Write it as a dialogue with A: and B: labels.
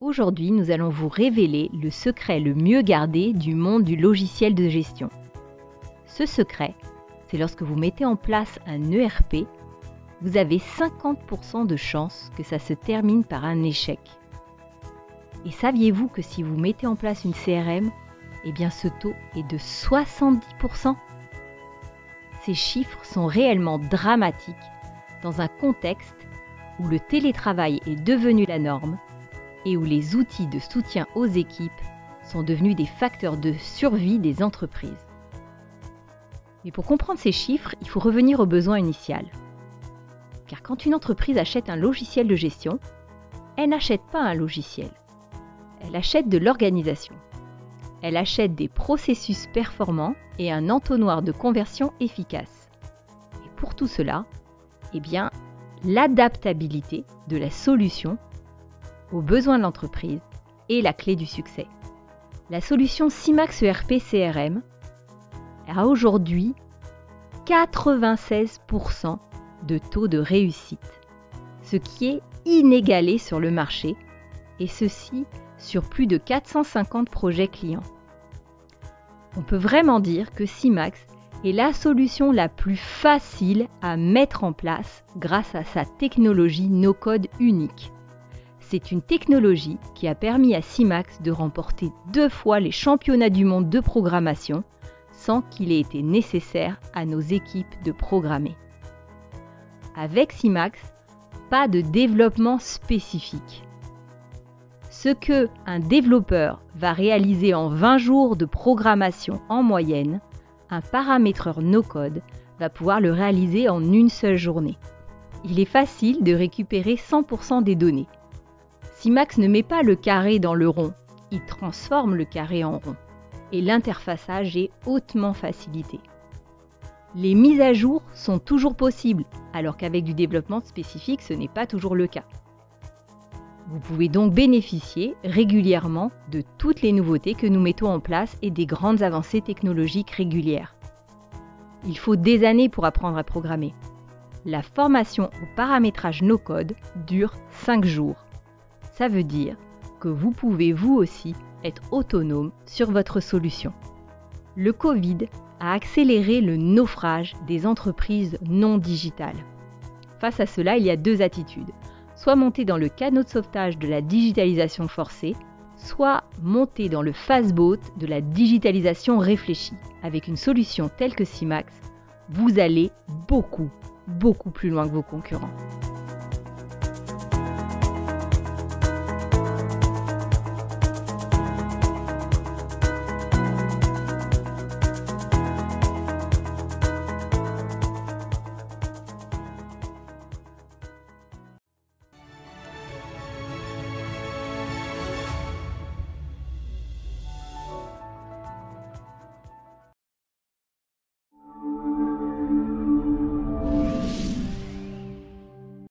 A: Aujourd'hui, nous allons vous révéler le secret le mieux gardé du monde du logiciel de gestion. Ce secret, c'est lorsque vous mettez en place un ERP, vous avez 50% de chances que ça se termine par un échec. Et saviez-vous que si vous mettez en place une CRM, eh bien ce taux est de 70%? Ces chiffres sont réellement dramatiques dans un contexte où le télétravail est devenu la norme et où les outils de soutien aux équipes sont devenus des facteurs de survie des entreprises. Mais pour comprendre ces chiffres, il faut revenir au besoin initial. Car quand une entreprise achète un logiciel de gestion, elle n'achète pas un logiciel. Elle achète de l'organisation. Elle achète des processus performants et un entonnoir de conversion efficace. Et pour tout cela, eh bien, l'adaptabilité de la solution aux besoins de l'entreprise est la clé du succès. La solution SIMAX ERP CRM a aujourd'hui 96% de taux de réussite, ce qui est inégalé sur le marché, et ceci sur plus de 450 projets clients. On peut vraiment dire que SIMAX est la solution la plus facile à mettre en place grâce à sa technologie no-code unique. C'est une technologie qui a permis à SIMAX de remporter 2 fois les championnats du monde de programmation sans qu'il ait été nécessaire à nos équipes de programmer. Avec SIMAX, pas de développement spécifique. Ce que un développeur va réaliser en 20 jours de programmation en moyenne, un paramétreur no-code va pouvoir le réaliser en une seule journée. Il est facile de récupérer 100% des données. SIMAX ne met pas le carré dans le rond, il transforme le carré en rond. Et l'interfaçage est hautement facilité. Les mises à jour sont toujours possibles, alors qu'avec du développement spécifique, ce n'est pas toujours le cas. Vous pouvez donc bénéficier régulièrement de toutes les nouveautés que nous mettons en place et des grandes avancées technologiques régulières. Il faut des années pour apprendre à programmer. La formation au paramétrage no-code dure 5 jours. Ça veut dire que vous pouvez vous aussi être autonome sur votre solution. Le Covid a accéléré le naufrage des entreprises non digitales. Face à cela, il y a 2 attitudes. Soit monter dans le canot de sauvetage de la digitalisation forcée, soit monter dans le fast-boat de la digitalisation réfléchie. Avec une solution telle que SIMAX, vous allez beaucoup plus loin que vos concurrents.